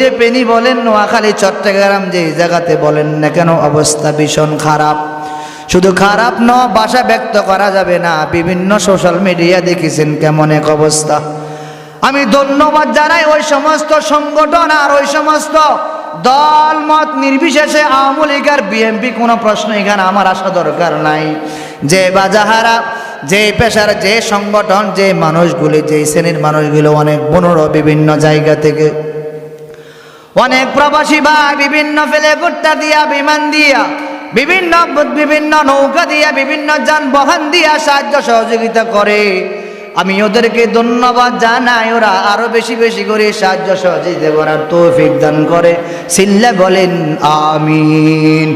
যে ফেনী বলেন, নোয়াখালী, চট্টগ্রাম, যে জায়গাতে বলেন না কেন অবস্থা ভীষণ খারাপ। শুধু খারাপ নয়, ভাষা ব্যক্ত করা যাবে না। বিভিন্ন সোশ্যাল মিডিয়া দেখেছেন কেমন এক অবস্থা। আমি ধন্যবাদ জানাই ওই সমস্ত সংগঠন আর ওই সমস্ত দল মত নির্বিশেষে, আওয়ামী লীগ আর বিএনপি, কোনো প্রশ্ন এখানে আমার আসা দরকার নাই। যে বাজাহারা, যে পেশার, যে সংগঠন, যে মানুষগুলি, যে শ্রেণীর মানুষগুলো অনেক বনরো বিভিন্ন জায়গা থেকে, অনেক প্রবাসী ভাই বিভিন্ন হেলিকপ্টার দিয়া, বিমান দিয়া, বিভিন্ন নৌকা দিয়া, বিভিন্ন যানবাহন দিয়া সাহায্য সহযোগিতা করে। আমি ওদেরকে ধন্যবাদ জানাই। ওরা আরো বেশি বেশি করে সাহায্য সহযোগিতা করার তৌফিক দান করে। সিল্লা বলেন আমিন।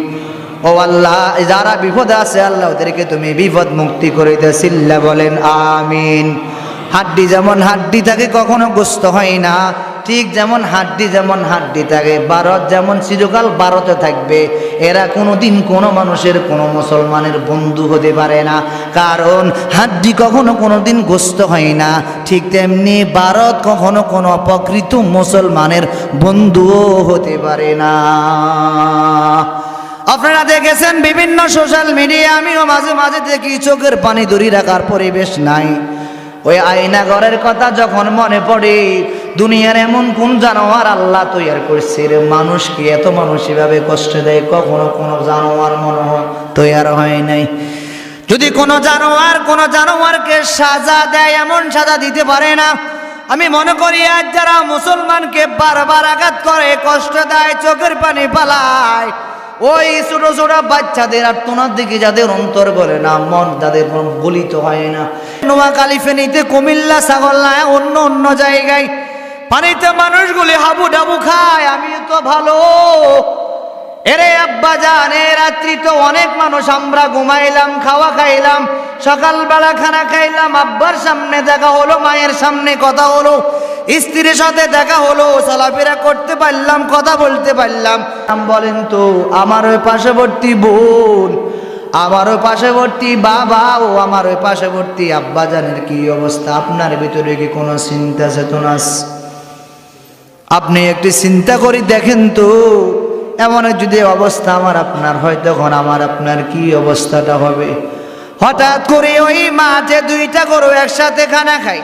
ও আল্লাহ, যারা বিপদে আছে আল্লাহ ওদেরকে তুমি বিপদ মুক্তি করে দে। সিল্লা বলেন আমিন। হাড্ডি যেমন হাড্ডি থাকে, কখনো গোস্ত হয় না, ঠিক যেমন হাড্ডি যেমন হাড্ডি থাকে, ভারত যেমন চিরকাল ভারতে থাকবে। এরা কোনোদিন কোনো মানুষের, কোনো মুসলমানের বন্ধু হতে পারে না, কারণ হাড্ডি কখনো কোনোদিন গোস্ত হয় না। ঠিক তেমনি ভারত কখনো কোনো প্রকৃত মুসলমানের বন্ধুও হতে পারে না। আপনারা দেখেছেন বিভিন্ন সোশ্যাল মিডিয়া, আমিও মাঝে মাঝে দেখি, চোখের পানি ধরে রাখার পরিবেশ নাই। ওই আয়নাঘরের কথা যখন মনে পড়ে, দুনিয়ার এমন কোন জানোয়ার আল্লাহ তৈরি করছে রে, মানুষকে এত মানুষ এভাবে কষ্ট দেয়, কখনো কোনো জানোয়ার মনে হয় তৈরি হয় নাই। যদি কোনো জানোয়ারকে সাজা দেয়, এমন সাজা দিতে পারে না। আমি মনে করি আজ যারা মুসলমানকে বারবার আঘাত করে, কষ্ট দেয়, চোখের পানি পালায়, ওই ছোট ছোট বাচ্চাদের আর তোনার দিকে যাদের অন্তর গলে না, মন যাদের গলিত হয় না, নোয়াখালী, ফেনীতে, কুমিল্লা, ছাগলনাইয়া, অন্য জায়গায় পানিতে মানুষগুলি হাবু ডাবু খায়। আমি তো ভালো, এরে আব্বা জান, এ রাত্রি তো অনেক মানুষ, আমরা ঘুমাইলাম, খাওয়া খাইলাম, সকালবেলা খানা খাইলাম, আব্বার সামনে দেখা হলো, মায়ের সামনে কথা হলো, স্ত্রীর সাথে দেখা হলো, চলাফেরা করতে পারলাম, কথা বলতে পারলাম। বলেন তো, আমার ওই পার্শ্ববর্তী বোন, আমার ওই পার্শ্ববর্তী বাবা, ও আমার ওই পার্শ্ববর্তী আব্বা জানের কি অবস্থা? আপনার ভিতরে কি কোনো চিন্তা চেতনা আছে? আপনি একটু চিন্তা করে দেখেন তো, এমন যদি অবস্থা আমার আপনার হয়, তখন আমার আপনার কি অবস্থাটা হবে? হঠাৎ করে ওই মাঠে দুইটা গরু একসাথে খানা খায়,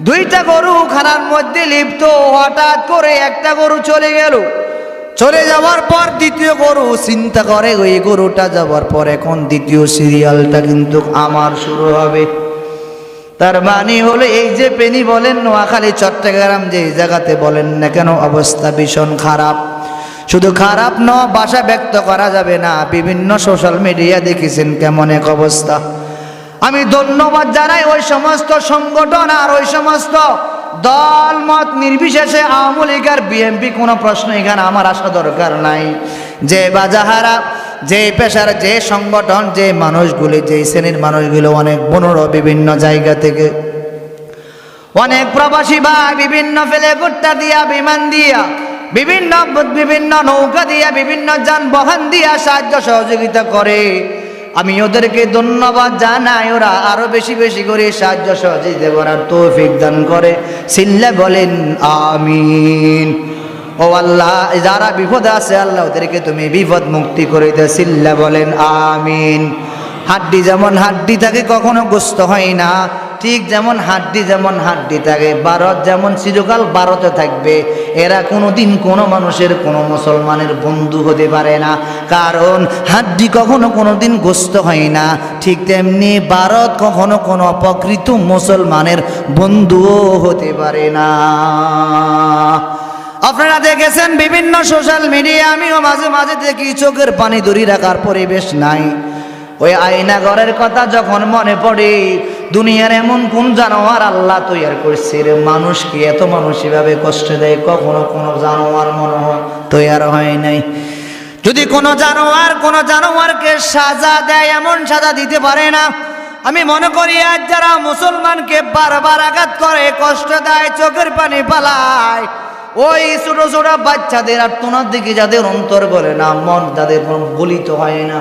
দুইটা গরু খানার মধ্যে লিপ্ত। হঠাৎ করে একটা গরু চলে গেল, চলে যাওয়ার পর দ্বিতীয় গরু চিন্তা করে, ওই গরুটা যাওয়ার পর এখন দ্বিতীয় সিরিয়ালটা কিন্তু আমার শুরু হবে। তার মানে হলো, এই যে ফেনী বলেন, নোয়াখালী, চট্টগ্রাম, যে জায়গাতে বলেন না কেন অবস্থা ভীষণ খারাপ। শুধু খারাপ নয়, ভাষা ব্যক্ত করা যাবে না। বিভিন্ন সোশ্যাল মিডিয়া দেখেছেন কেমন এক অবস্থা। আমি ধন্যবাদ জানাই ওই সমস্ত সংগঠন আর ওই সমস্ত দল মত নির্বিশেষে, আওয়ামী লীগ আর বিএনপি, কোনো প্রশ্ন এখানে আমার আসা দরকার নাই। যে বাজাহারা, যে পেশার, যে সংগঠন, যে মানুষগুলি, যে শ্রেণীর মানুষগুলো অনেক বনরো বিভিন্ন জায়গা থেকে, অনেক প্রবাসী ভাই বিভিন্ন হেলিকপ্টার দিয়া, বিমান দিয়া, বিভিন্ন নৌকা দিয়া, বিভিন্ন যানবাহন দিয়া সাহায্য সহযোগিতা করে। আমি ওদেরকে ধন্যবাদ জানাই। ওরা আরো বেশি বেশি করে সাহায্য সহযোগিতা করার তৌফিক দান করে। সিল্লা বলেন আমিন। ও আল্লাহ, যারা বিপদে আছে আল্লাহ ওদেরকে তুমি বিপদ মুক্তি করে দে। সিল্লা বলেন আমিন। হাড্ডি যেমন হাড্ডি থাকে, কখনো গোস্ত হয় না, ঠিক যেমন হাড্ডি যেমন হাড্ডি থাকে, ভারত যেমন চিরকাল ভারতে থাকবে। এরা কোনোদিন কোনো মানুষের, কোনো মুসলমানের বন্ধু হতে পারে না, কারণ হাড্ডি কখনো কোনোদিন গোস্ত হয় না। ঠিক তেমনি ভারত কখনো কোনো প্রকৃত মুসলমানের বন্ধুও হতে পারে না। আপনারা দেখেছেন বিভিন্ন সোশ্যাল মিডিয়া, আমিও মাঝে মাঝে দেখি, চোখের পানি ধরে রাখার পরিবেশ নাই। ওই আয়নাঘরের কথা যখন মনে পড়ে, দুনিয়ার এমন কোন জানোয়ার আল্লাহ তৈরি করছে রে, মানুষকে এত মানুষ এভাবে কষ্ট দেয়, কখনো কোনো জানোয়ার মনে হয় তৈরি হয় নাই। যদি কোনো জানোয়ারকে সাজা দেয়, এমন সাজা দিতে পারে না। আমি মনে করি আজ যারা মুসলমানকে বারবার আঘাত করে, কষ্ট দেয়, চোখের পানি পালায়, ওই ছোট ছোট বাচ্চাদের আর তোনার দিকে যাদের অন্তর গলে না, মন যাদের গলিত হয় না,